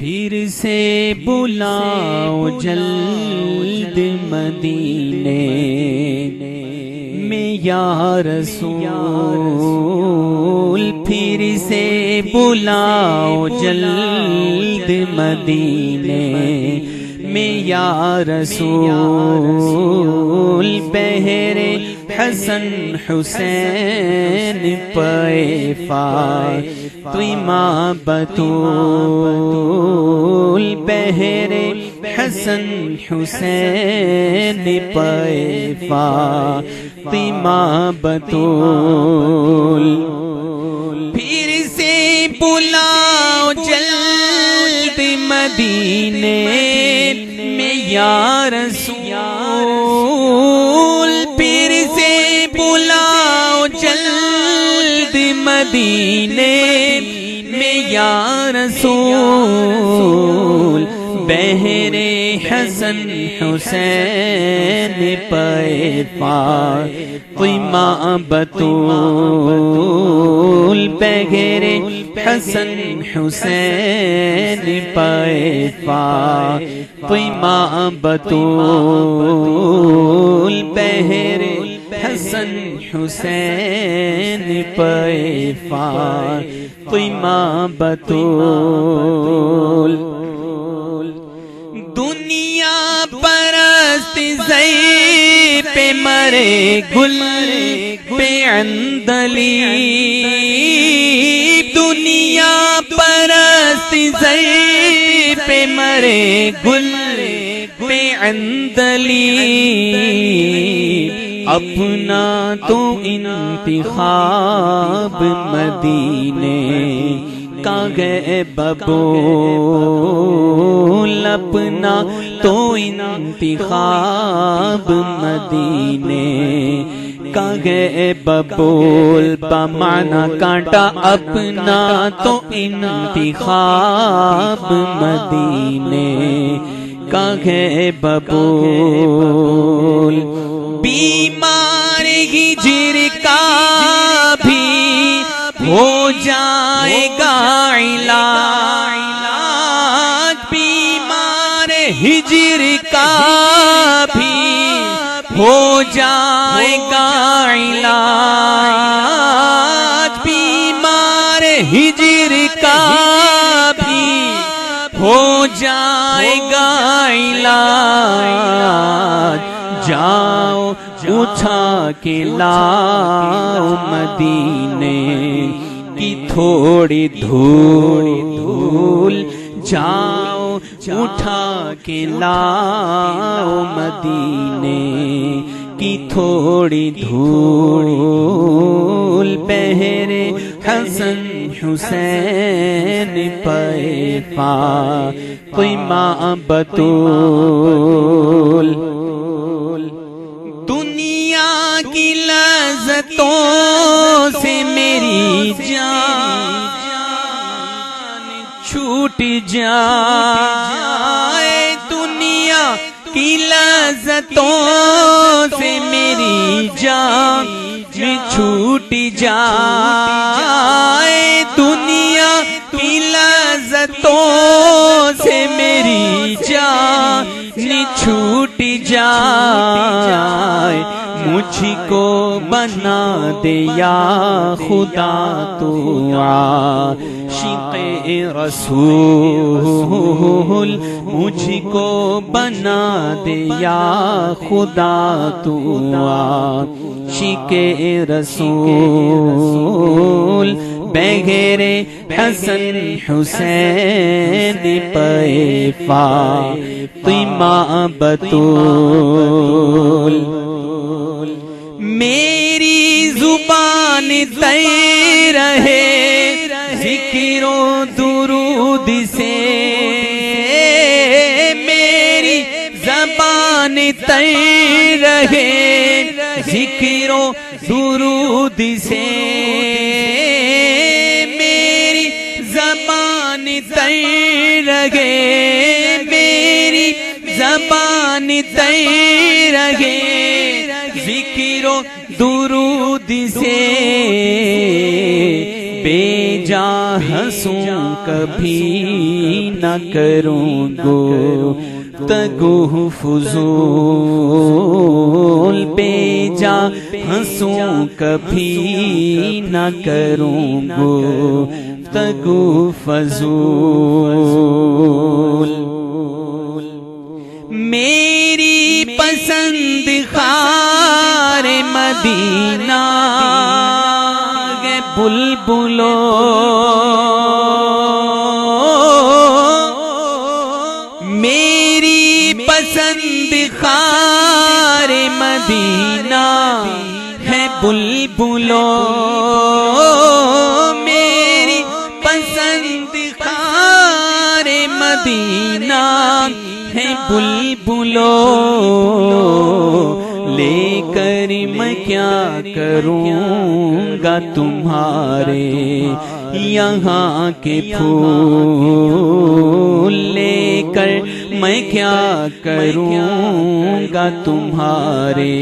پھر سے بلاؤ جلد مدینے میں یا رسول، پھر سے بلاؤ جلد مدینے میں یا رسول، بہر حسن حسین پہ فاطمہ بطول، بہر حسن حسین پہ فاطمہ بطول، پھر سے بلاؤ جلد مدینے میں یا رسول، پھر سے بلاؤ جلد مدینے میں یا رسول، بہر حسن حسین پہ فاطمہ بطول، بہر حسن حسین پہ فاطمہ بطول، بہر حسن حسین پہ فاطمہ بطول، دنیا پرست زئی پہ مرے گل پہ عندلیب، دنیا پرست زئی پہ مرے گل پہ عندلیب، اپنا تو انتخاب مدینے کا گئے ببول، اپنا تو انتخاب مدینے کا گئے ببول، بمعنی کانٹا اپنا تو انتخاب مدینے کا گئے ببول، بیمار ہجر کا بھی ہو جائے گا علاج، بیمار ہجر کا بھی ہو جائے گا علاج، بیمار ہجر کا بھی ہو جائے گا علاج، جاؤ اٹھا کے لاؤ مدینے کی تھوڑی دھول، جاؤ اٹھا کے لاؤ مدینے کی تھوڑی دھول، بہر حسن حسین پہ فاطمہ بطول، دنیا کی لذتوں سے میری جان چھوٹ جائے، دنیا کی لذتوں سے میری جان چھوٹ جائے، دنیا کی لذتوں سے میری جان چھوٹ جائے، مجھ کو بنا دے یا خدا تو عاشق رسول، مجھ کو بنا دے یا خدا تو عاشق رسول، بغیر حسن حسین پہ فاطمہ بطول، میری زبان طے رہے ذکر و درود سے، میری زبان طے رہے ذکر و درود سے، میری زبان طے رہے، میری زبان طے رہے ذکر و درود سے، بے جا ہنسوں کبھی نہ کروں گفتگو فضول، بے جا ہنسوں کبھی نہ کروں گفتگو فضول۔ میری پسند خار مدینہ ہے بلبلو، میری پسند خار مدینہ ہے بلبلو، میری پسند خار مدینہ ہے بلبلو، لے کر میں کیا کروں گا تمہارے یہاں کے پھول، لے کر میں کیا کروں گا تمہارے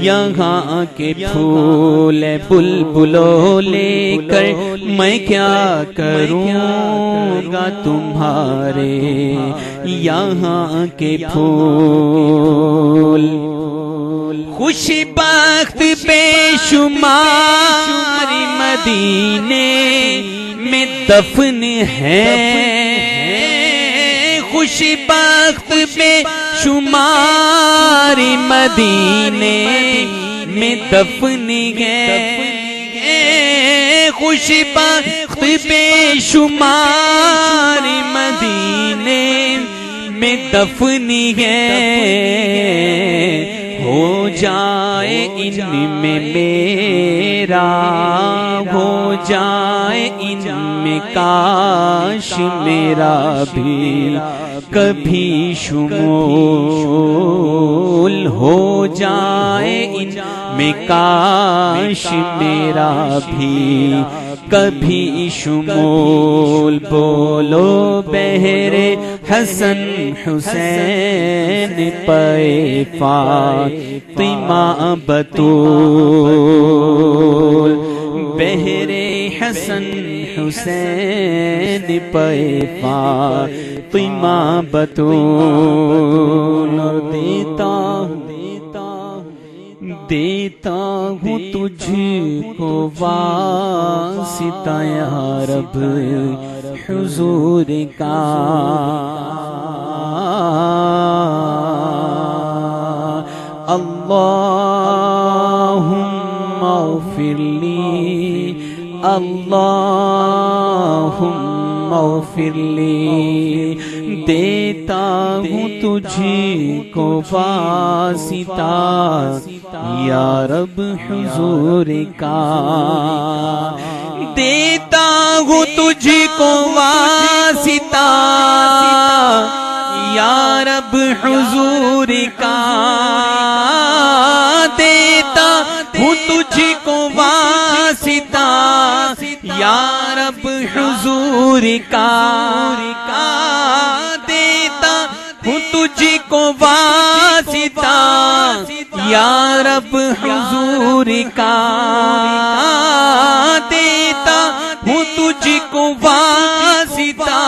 یہاں کے پھول، بلبلو لے کر میں کیا کروں گا تمہارے یہاں کے پھول۔ خوش بخت بے شمار مدینے میں دفن ہے، خوش بخت بے شمار مدینے میں دفن ہے، خوش بخت بے شمار مدینے میں دفن ہے، ہو جائے ان میں میرا، ہو جائے ان میں کاش میرا بھی کبھی شمول، ہو جائے ان میں کاش میرا بھی کبھی شمول۔ بولو بہرے حسن حسین پے فاطمہ بطول، بہرے حسن حسین پے فاطمہ بطول، دیتا ہوں تجھ کو واسطہ یا رب حضور کا، اللہم اغفر لی، اللہم اغفر لی، دیتا ہوں تجھ کو واسطہ یا رب حضور کا، دیتا ہوں تجھ کو واسطہ یا رب حضور کا، دیتا ہوں تجھ کو واسطہ یا رب حضور کا، دیتا ہوں تجھ کو واسطہ یا رب حضور کا، دیتا ہوں تجھ کو واسطہ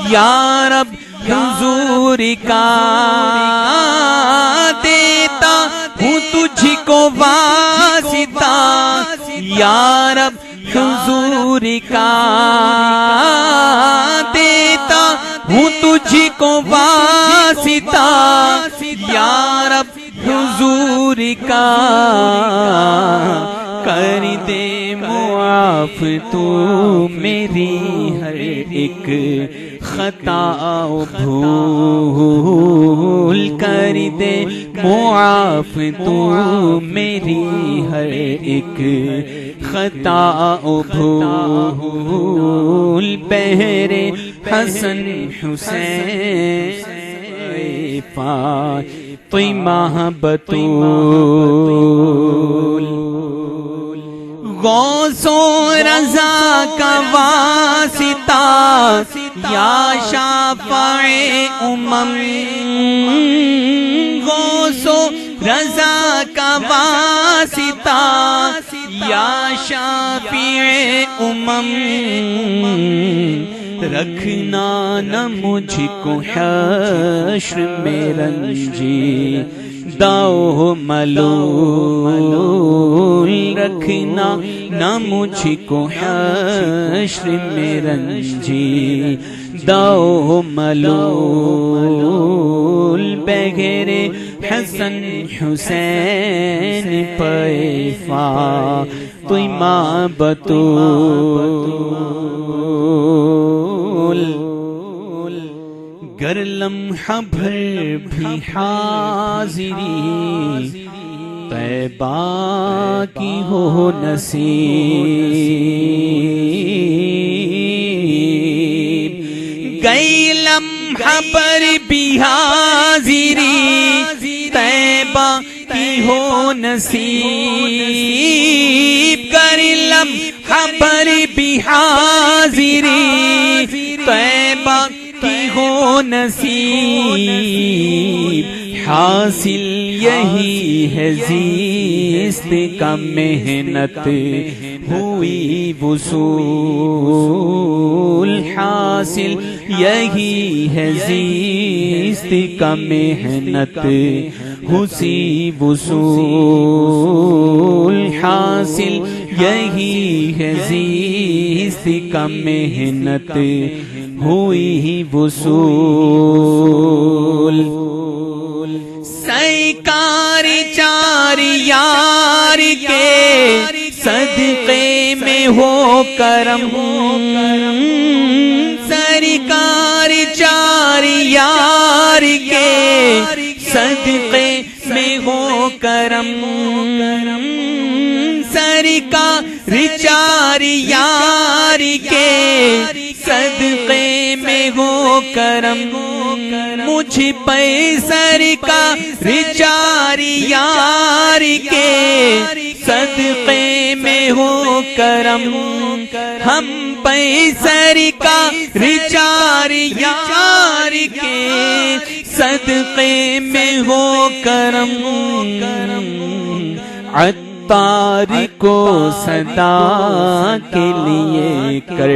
یا رب حضور کا، دیتا ہوں تجھ کو واسطہ یا رب حضور کا، دیتا ہوں تجھ کو واسطہ یا رب حضور کا، کر دے معاف تو میری ہر ایک خطا و بھول، کر دے معاف تو میری ہر ایک خطا و بھول، بہرے حسن حسین فاطمہ بطول، غوث و رضا کا واسطہ یا شافع امم، غوث و رضا کا واسطہ یا شافع رکھنا نہ مجھ کو حشر میں رنجی داؤ ملول رکھنا نہ مجھ کو حشر میں رنجی داؤ ملول بغیر حسن حسین پیفا توی ماں بطول گر لمحہ بھر بھی حاضری طیبہ کی ہو نصیب گئی لمحہ پر بھی حاضری طیبہ کی ہو نصیب گر لمحہ پر بھی حاضری طیبہ کی ہو نصیب حاصل یہی ہے زیست کا محنت ہوئی وصول حاصل یہی ہے زیست کا محنت ہوئی وصول حاصل یہی ہے زیست کا محنت ہوئی وصول سرکار چار یار کے صدقے میں ہو کرم سرکار چار یار کے صدقے میں ہو کرم سرکار چار یار کے صدقے میں ہو کرم مجھ پہ سرکار چار یار کے صدقے میں ہو کرم ہم پہ سرکار چار یار کے صدقے میں ہو کرم عطار کو صدا کے لیے کر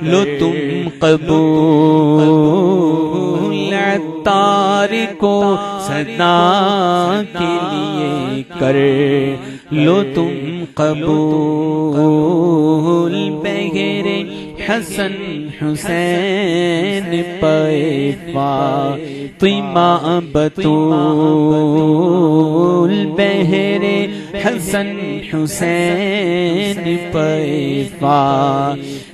لو تم قبول عطار کو صدا کے لیے کر لو تم قبول بغیر حسن حسین پیفا توی ماں بطول بہر حسن حسین پیفا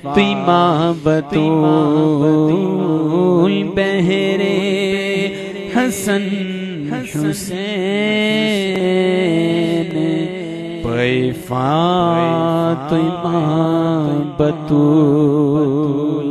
توی ماں بطول بہر حسن حسین پیفا توی ماں بطول